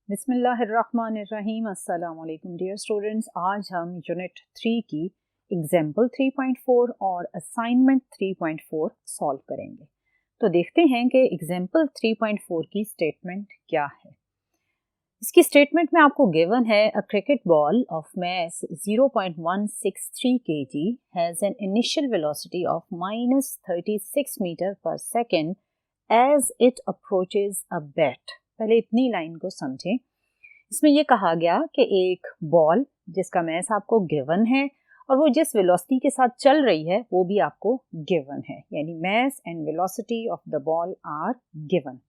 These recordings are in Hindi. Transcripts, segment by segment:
बिस्मिल्लाहिर्रहमानिर्रहीम। अस्सलाम वालेकुम डियर स्टूडेंट्स। आज हम यूनिट 3 की एग्जाम्पल 3.4 और असाइनमेंट 3.4 सॉल्व करेंगे। तो देखते हैं कि एग्जाम्पल 3.4 की स्टेटमेंट क्या है। इसकी स्टेटमेंट में आपको गिवन है a cricket ball of mass 0.163 kg has an initial velocity of -36 metre पर second as it approaches a bat. पहले इतनी लाइन को समझें। इसमें यह कहा गया कि एक बॉल जिसका मैस आपको गिवन है और वो जिस वेलोसिटी के साथ चल रही है वो भी आपको गिवन है, यानी mass and velocity of the ball are given.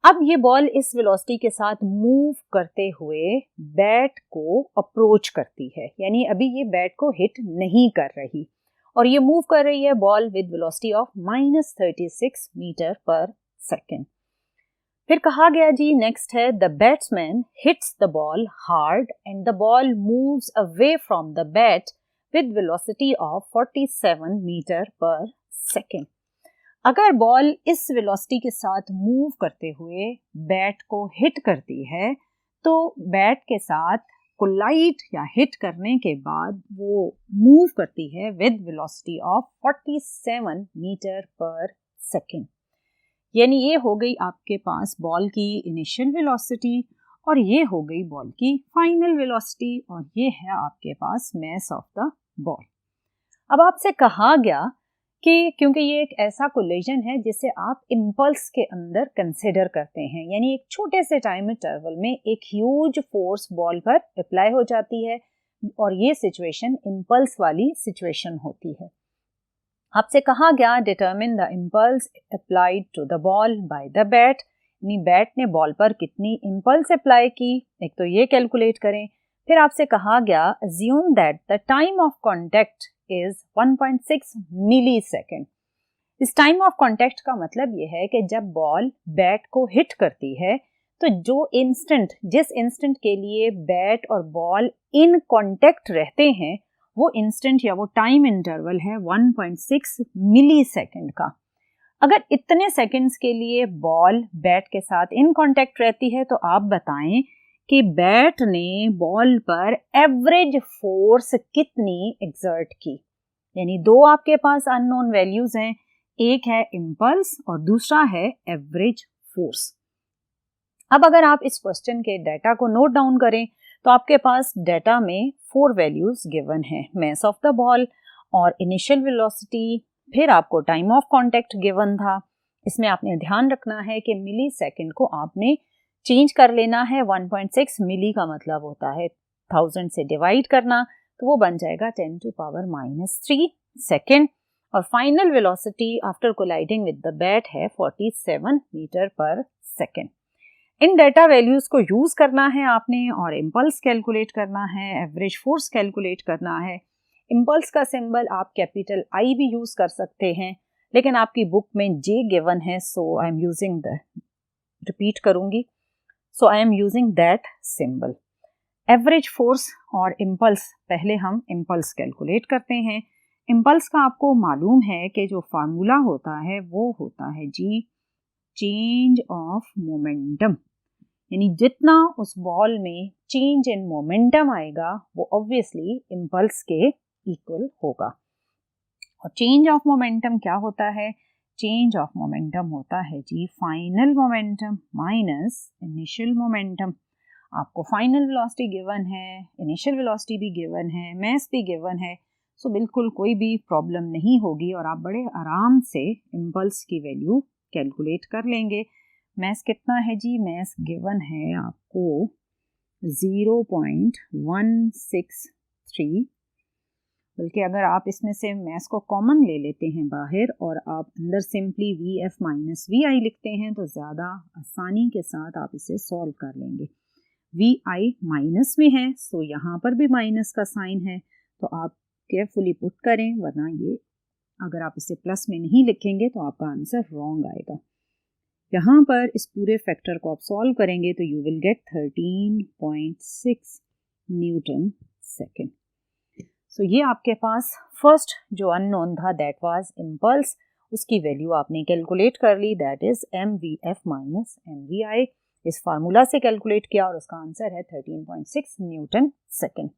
अब ये बॉल इस वेलोसिटी के साथ मूव करते हुए बैट को अप्रोच करती है, यानी अभी ये बैट को हिट नहीं कर रही और ये मूव कर रही है ball with velocity of -36 metre पर सेकेंड। फिर कहा गया जी नेक्स्ट है the batsman hits the ball hard and the ball moves away from the bat with velocity of 47 metre पर सेकेंड। अगर बॉल इस वेलोसिटी के साथ मूव करते हुए बैट को हिट करती है तो बैट के साथ कोलाइड या हिट करने के बाद वो मूव करती है विद वेलोसिटी ऑफ 47 मीटर पर सेकेंड। यानी ये हो गई आपके पास बॉल की इनिशियल वेलोसिटी और ये हो गई बॉल की फाइनल वेलोसिटी और ये है आपके पास मास ऑफ द बॉल। अब आपसे कहा गया कि क्योंकि ये एक ऐसा कोलिजन है जिसे आप इम्पल्स के अंदर कंसिडर करते हैं, यानी एक छोटे से टाइम इंटरवल में एक ह्यूज फोर्स बॉल पर अप्लाई हो जाती है और ये सिचुएशन इम्पल्स वाली सिचुएशन होती है। आपसे कहा गया determine the impulse applied to the ball by the bat, यानी बैट ने बॉल पर कितनी इम्पल्स अप्लाई की, एक तो ये कैलकुलेट करें। फिर आपसे कहा गया assume that the time of contact is 1.6 millisecond. इस टाइम ऑफ कॉन्टैक्ट का मतलब ये है कि जब बॉल बैट को हिट करती है तो जो इंस्टेंट जिस इंस्टेंट के लिए बैट और बॉल इन कॉन्टैक्ट रहते हैं वो इंस्टेंट या वो टाइम इंटरवल है 1.6 मिली सेकेंड का। अगर इतने सेकेंड्स के लिए बॉल बैट के साथ इन कांटेक्ट रहती है तो आप बताएं कि बैट ने बॉल पर एवरेज फोर्स कितनी एक्सर्ट की। यानी दो आपके पास अननोन वैल्यूज हैं, एक है इम्पल्स और दूसरा है एवरेज फोर्स। अब अगर आप इस क्वेश्चन के डाटा को नोट डाउन करें तो आपके पास डाटा में 4 वैल्यूज गिवन है, मास ऑफ द बॉल और इनिशियल वेलोसिटी, फिर आपको टाइम ऑफ कांटेक्ट गिवन था। इसमें आपने ध्यान रखना है कि मिली सेकेंड को आपने चेंज कर लेना है। 1.6 मिली का मतलब होता है 1000 से डिवाइड करना, तो वो बन जाएगा 10⁻³ सेकेंड। और final velocity after colliding with the bat है 47 मीटर पर सेकेंड। इन डेटा वैल्यूज को यूज करना है आपने और इम्पल्स कैलकुलेट करना है, एवरेज फोर्स कैलकुलेट करना है। इम्पल्स का सिंबल आप कैपिटल आई भी यूज कर सकते हैं, लेकिन आपकी बुक में जे गिवन है so I am using the repeat करूंगी, so I am using that symbol. Average force और इम्पल्स, पहले हम इम्पल्स कैलकुलेट करते हैं। इम्पल्स का आपको मालूम है कि जो फार्मूला होता है वो होता है जी चेंज ऑफ मोमेंटम, यानी जितना उस बॉल में चेंज इन मोमेंटम आएगा वो ऑब्वियसली इम्पल्स के इक्वल होगा। और चेंज ऑफ मोमेंटम क्या होता है? चेंज ऑफ मोमेंटम होता है जी final momentum minus initial momentum. आपको फाइनल वेलोसिटी गिवन है, इनिशियल वेलोसिटी भी गिवन है, मास भी गिवन है, सो बिल्कुल कोई भी प्रॉब्लम नहीं होगी और आप बड़े आराम से इम्पल्स की वैल्यू कैलकुलेट कर लेंगे। मास कितना है जी? मास गिवन है आपको 0.163, बल्कि अगर आप इसमें से मास को कॉमन ले लेते हैं बाहर और आप अंदर सिंपली VF माइनस VI लिखते हैं तो ज़्यादा आसानी के साथ आप इसे सॉल्व कर लेंगे। VI माइनस में है सो यहाँ पर भी माइनस का साइन है, तो आप केयरफुली पुट करें, वरना ये अगर आप इसे प्लस में नहीं लिखेंगे तो आपका आंसर रॉन्ग आएगा। यहाँ पर इस पूरे फैक्टर को आप सॉल्व करेंगे तो you will get 13.6 newton second. So ये आपके पास फर्स्ट जो अननोन था दैट वाज इम्पल्स, उसकी वैल्यू आपने कैलकुलेट कर ली, that is MVF minus MVI। इस फार्मूला से कैलकुलेट किया और उसका आंसर है 13.6 न्यूटन सेकेंड।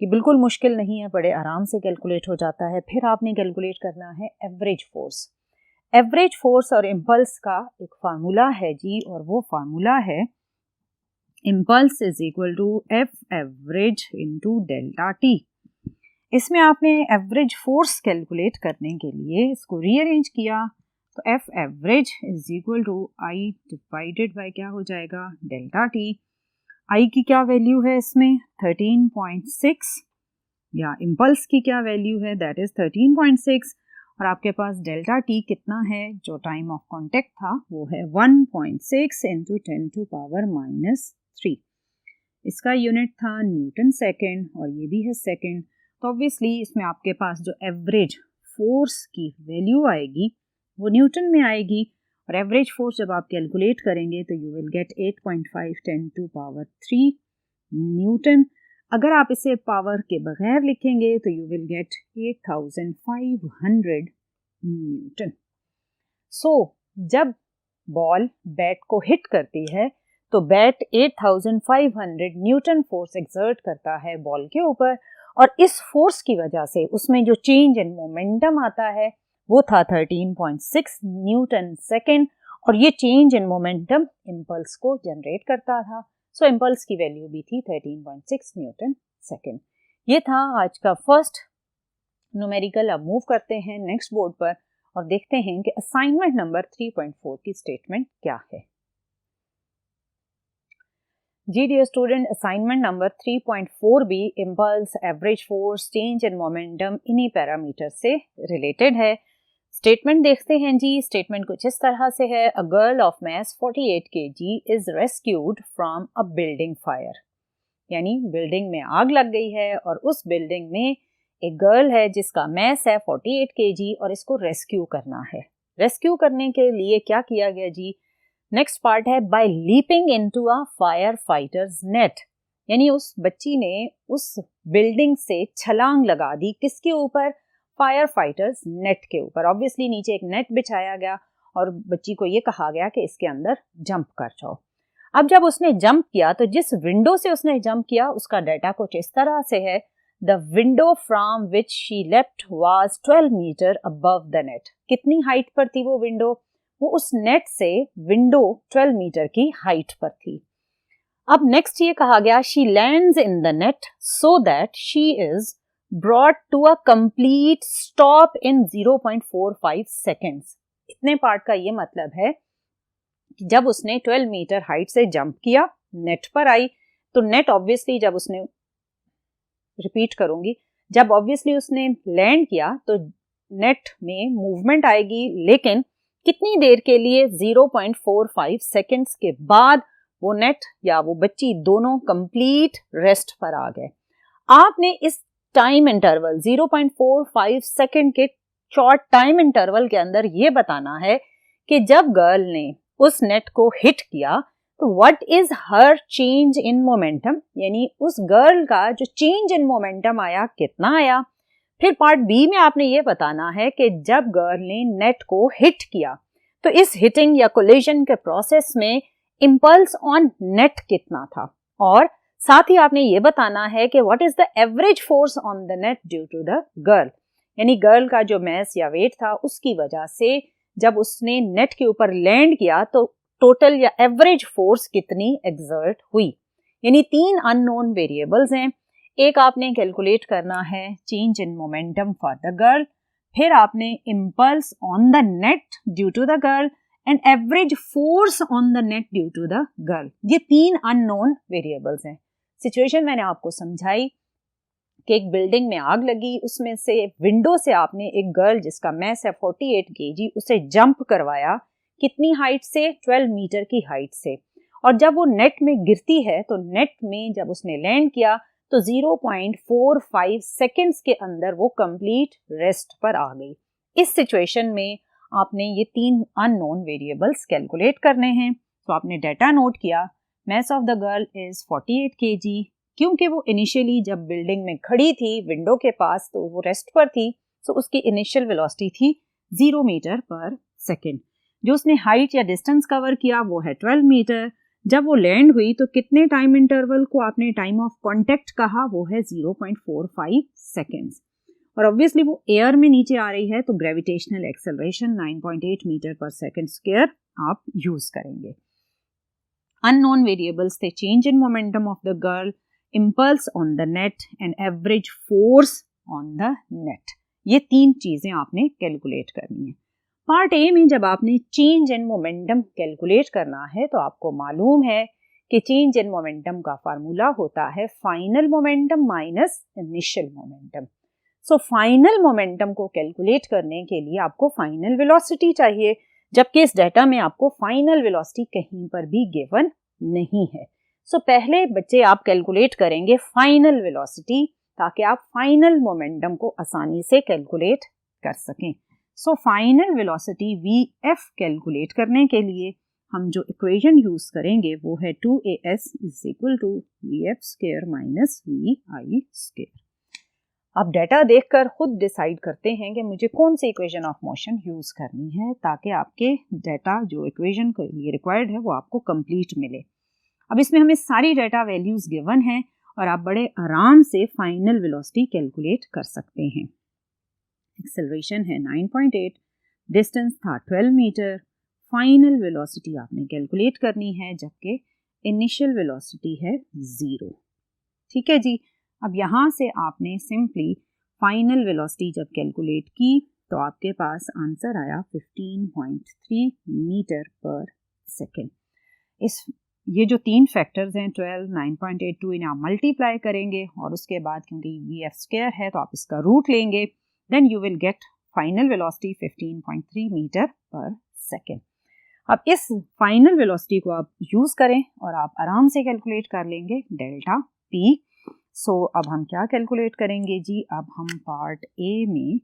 कि बिल्कुल मुश्किल नहीं है, बड़े आराम से कैलकुलेट हो जाता है। फिर आपने कैलकुलेट करना है एवरेज फोर्स। एवरेज फोर्स और इम्पल्स का एक फार्मूला है जी, और वो फार्मूला है impulse is equal to F average into delta T. इसमें आपने एवरेज फोर्स कैलकुलेट करने के लिए इसको रीअरेंज किया तो F average is equal to I divided by क्या हो जाएगा, डेल्टा टी। आई की क्या वैल्यू है इसमें 13.6, या इम्पल्स की क्या वैल्यू है, दैट इज 13.6, और आपके पास डेल्टा टी कितना है, जो टाइम ऑफ कांटेक्ट था वो है 1.6 इंटू 10⁻³ इसका यूनिट था न्यूटन सेकेंड, और ये भी है सेकेंड। तो ऑब्वियसली इसमें आपके पास जो एवरेज फोर्स की वैल्यू आएगी वो न्यूटन में आएगी, और एवरेज फोर्स जब आप कैलकुलेट करेंगे तो यू विल गेट 8.5 10⁻³ न्यूटन। अगर आप इसे पावर के बगैर लिखेंगे तो यू विल गेट 8500 न्यूटन। सो जब बॉल बैट को हिट करती है तो बैट 8500 न्यूटन फोर्स एक्सर्ट करता है बॉल के ऊपर, और इस फोर्स की वजह से उसमें जो चेंज इन मोमेंटम आता है वो था 13.6 न्यूटन सेकेंड, और ये चेंज इन मोमेंटम इम्पल्स को जनरेट करता था। सो इम्पल्स की वैल्यू भी थी 13.6 न्यूटन सेकेंड। ये था आज का फर्स्ट न्यूमेरिकल। अब मूव करते हैं नेक्स्ट बोर्ड पर और देखते हैं कि असाइनमेंट नंबर 3.4 की स्टेटमेंट क्या है। जी डियर स्टूडेंट, असाइनमेंट नंबर 3.4 भी impulse, average force, change in momentum इन्हीं पैरामीटर से रिलेटेड है। स्टेटमेंट देखते हैं जी। स्टेटमेंट कुछ इस तरह से है, a girl of mass 48 kg is rescued from a building fire. यानी बिल्डिंग में आग लग गई है और उस बिल्डिंग में एक गर्ल है जिसका मैस है 48 kg और इसको रेस्क्यू करना है। रेस्क्यू करने के लिए क्या किया गया जी, नेक्स्ट पार्ट है by leaping into a firefighter's net. यानी उस बच्ची ने उस बिल्डिंग से छलांग लगा दी, किसके ऊपर, फायर फाइटर्स नेट के ऊपर। ऑब्वियसली नीचे एक नेट बिछाया गया और बच्ची को ये कहा गया कि इसके अंदर जंप कर जाओ। अब जब उसने जंप किया तो जिस विंडो से उसने जंप किया उसका डाटा कुछ इस तरह से है, the window from which she left was 12 metre above the net. कितनी हाइट पर थी वो विंडो, वो उस नेट से विंडो 12 मीटर की हाइट पर थी। अब नेक्स्ट ये कहा गया, she lands in the net so that she is brought to a complete stop in 0.45 seconds. इतने पार्ट का ये मतलब है कि जब उसने 12 मीटर हाइट से जंप किया, नेट पर आई, तो नेट ऑब्वियसली जब उसने, रिपीट करूंगी, जब ऑब्वियसली उसने लैंड किया तो नेट में मूवमेंट आएगी, लेकिन कितनी देर के लिए, 0.45 सेकेंड्स के बाद वो नेट या वो बच्ची दोनों कंप्लीट रेस्ट पर आ गए। आपने इस टाइम इंटरवल 0.45 सेकेंड के शॉर्ट टाइम इंटरवल के अंदर ये बताना है कि जब गर्ल ने उस नेट को हिट किया तो what is her change in momentum, यानी उस गर्ल का जो चेंज इन मोमेंटम आया कितना आया। फिर पार्ट बी में आपने ये बताना है कि जब गर्ल ने नेट को हिट किया तो इस हिटिंग या कोलिजन के प्रोसेस में इंपल्स ऑन नेट कितना था, और साथ ही आपने ये बताना है कि what is the average force on the net due to the girl, यानी गर्ल का जो मैस या वेट था उसकी वजह से जब उसने नेट के ऊपर लैंड किया तो टोटल या एवरेज फोर्स कितनी एक्सर्ट हुई। यानी 3 अननोन वेरिएबल्स हैं। एक आपने कैलकुलेट करना है change in momentum for the girl, फिर आपने impulse on the net due to the girl and average force on the net due to the girl. ये 3 अननोन वेरिएबल्स हैं। सिचुएशन मैंने आपको समझाई कि एक बिल्डिंग में आग लगी, उसमें से विंडो से आपने एक गर्ल जिसका मैस है 48 kg उसे जंप करवाया, कितनी हाइट से, 12 मीटर की हाइट से, और जब वो नेट में गिरती है तो नेट में जब उसने लैंड किया तो 0.45 सेकेंड्स के अंदर वो कंप्लीट रेस्ट पर आ गई। इस सिचुएशन में आपने ये 3 अननोन वेरिएबल्स कैलकुलेट करने हैं। तो आपने डाटा नोट किया, mass of the girl is 48 kg, क्योंकि वो इनिशियली जब बिल्डिंग में खड़ी थी विंडो के पास तो वो रेस्ट पर थी, तो उसकी इनिशियल वेलोसिटी थी 0 मीटर पर सेकेंड। जो उसने हाइट या डिस्टेंस कवर किया वो है 12 मीटर, जब वो लैंड हुई तो कितने टाइम इंटरवल को आपने टाइम ऑफ कांटेक्ट कहा, वो है 0.45 सेकेंड्स। और ऑब्वियसली वो एयर में नीचे आ रही है तो ग्रेविटेशनल एक्सेलरेशन 9.8 मीटर पर सेकेंड स्क्वायर आप यूज करेंगे। अननोन वेरिएबल्स थे change in momentum of the girl, impulse on the net and average force on the net. ये 3 चीजें आपने कैलकुलेट करनी है। पार्ट ए में जब आपने चेंज इन मोमेंटम कैलकुलेट करना है तो आपको मालूम है कि चेंज इन मोमेंटम का फार्मूला होता है final momentum minus initial momentum. So final momentum को कैलकुलेट करने के लिए आपको फाइनल वेलोसिटी चाहिए, जबकि इस डाटा में आपको फाइनल वेलोसिटी कहीं पर भी गिवन नहीं है। सो पहले बच्चे आप कैलकुलेट करेंगे फाइनल वेलोसिटी ताकि आप फाइनल मोमेंटम को आसानी से कैलकुलेट कर सकें। So final velocity VF calculate करने के लिए हम जो इक्वेशन यूज करेंगे वो है 2AS = VF² minus VI square. अब डाटा देखकर खुद डिसाइड करते हैं कि मुझे कौन सी इक्वेशन ऑफ मोशन यूज करनी है ताकि आपके डाटा जो इक्वेशन के लिए रिक्वायर्ड है वो आपको कंप्लीट मिले। अब इसमें हमें सारी डाटा वैल्यूज गिवन हैं और आप बड़े आराम से फाइनल वेलोसिटी कैलकुलेट कर सकते हैं। एक्सेलरेशन है 9.8, डिस्टेंस था 12 मीटर, फाइनल वेलोसिटी आपने कैलकुलेट करनी है जबकि इनिशियल वेलोसिटी है 0। ठीक है जी। अब यहाँ से आपने सिंपली फाइनल वेलोसिटी जब कैलकुलेट की तो आपके पास आंसर आया 15.3 मीटर पर सेकेंड। ये जो 3 फैक्टर्स हैं 12, 9.82, इन्हें आप मल्टीप्लाई करेंगे और उसके बाद क्योंकि VF² है तो आप इसका रूट लेंगे, then you will get final velocity 15.3 metre पर सेकेंड। अब इस फाइनल वेलोसिटी को आप यूज करें और आप आराम से कैलकुलेट कर लेंगे डेल्टा P। सो अब हम क्या कैलकुलेट करेंगे जी, अब हम पार्ट ए में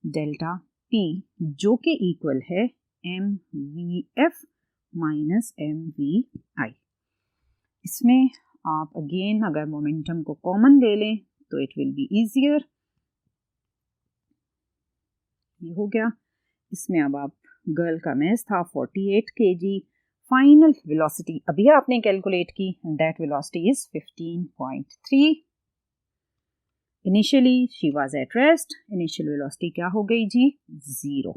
डेल्टा P जो कि इक्वल है mVF माइनस mVI। इसमें आप अगेन अगर मोमेंटम को कॉमन ले लें तो इट विल बी इजियर। ये हो गया। इसमें अब आप गर्ल का मैस था 48 kg, फाइनल वेलोसिटी अभी आपने कैलकुलेट की, that velocity is 15.3। Initially she was at rest, initial velocity क्या हो गई जी 0।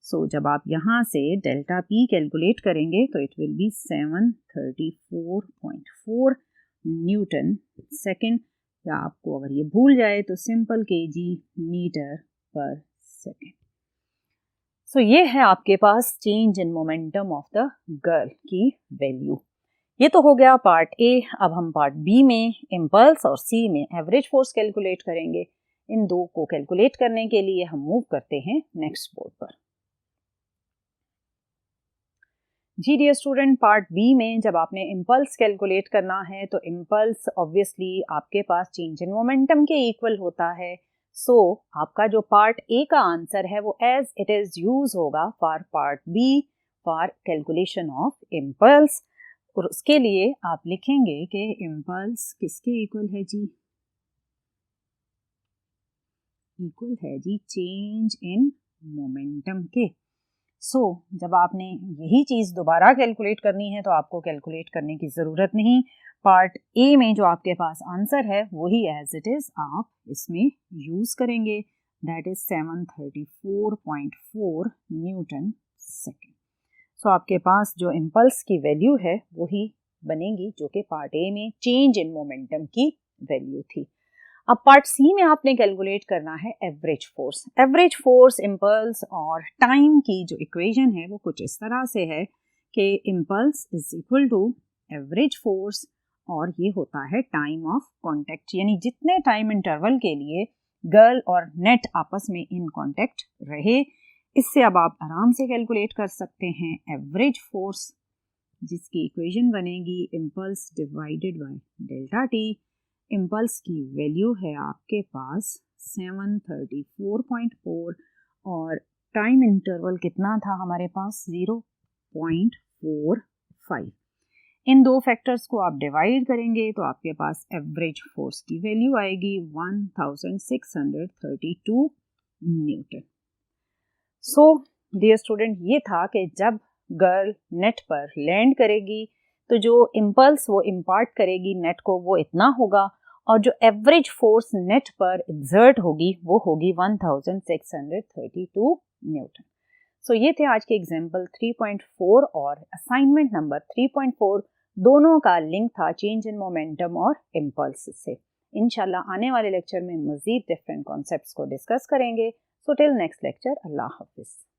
सो जब आप यहाँ से डेल्टा P कैलकुलेट करेंगे तो it will be 734.4 newton second, या आपको अगर ये भूल जाए तो सिंपल kg मीटर पर सेकेंड। सो ये है आपके पास change in momentum of the girl की वैल्यू। ये तो हो गया पार्ट ए। अब हम पार्ट बी में इम्पल्स और सी में एवरेज फोर्स कैलकुलेट करेंगे। इन दो को कैलकुलेट करने के लिए हम मूव करते हैं नेक्स्ट बोर्ड पर। जी डियर स्टूडेंट, पार्ट बी में जब आपने इम्पल्स कैलकुलेट करना है तो इम्पल्स ऑब्वियसली आपके पास चेंज इन मोमेंटम के इक्वल होता है। सो आपका जो पार्ट ए का आंसर है वो एज इट इज यूज होगा for part B for calculation of impulse. और उसके लिए आप लिखेंगे कि इम्पल्स किसके इक्वल है जी, इक्वल है जी चेंज इन मोमेंटम के। सो जब आपने यही चीज दोबारा कैलकुलेट करनी है तो आपको कैलकुलेट करने की जरूरत नहीं। पार्ट ए में जो आपके पास आंसर है वही एज इट इज आप इसमें यूज करेंगे, दैट इज 734.4 न्यूटन सेकेंड। सो आपके पास जो इम्पल्स की वैल्यू है वही बनेगी जो कि पार्ट ए में चेंज इन मोमेंटम की वैल्यू थी। अब पार्ट सी में आपने कैलकुलेट करना है average force. Average force, impulse और टाइम की जो इक्वेशन है वो कुछ इस तरह से है कि impulse is equal to average force और ये होता है टाइम ऑफ कांटेक्ट, यानी जितने टाइम इंटरवल के लिए गर्ल और नेट आपस में इन कांटेक्ट रहे। इससे अब आप आराम से कैलकुलेट कर सकते हैं एवरेज फोर्स, जिसकी इक्वेशन बनेगी impulse divided by delta T. Impulse की वैल्यू है आपके पास 734.4 और टाइम इंटरवल कितना था हमारे पास 0.45। इन दो फैक्टर्स को आप डिवाइड करेंगे तो आपके पास एवरेज फोर्स की वैल्यू आएगी 1632 न्यूटन। सो डियर स्टूडेंट, ये था कि जब गर्ल नेट पर लैंड करेगी तो जो इम्पल्स वो इम्पार्ट करेगी नेट को वो इतना होगा, और जो एवरेज फोर्स नेट पर एक्सर्ट होगी वो होगी 1632 न्यूटन। सो ये थे आज के एग्जाम्पल 3.4 और असाइनमेंट नंबर 3.4, दोनों का लिंक था चेंज इन मोमेंटम और इम्पल्स से। इंशाल्लाह आने वाले लेक्चर में मज़ीद डिफरेंट कॉन्सेप्ट्स को डिस्कस करेंगे। सो टिल नेक्स्ट लेक्चर, अल्लाह हाफिज़।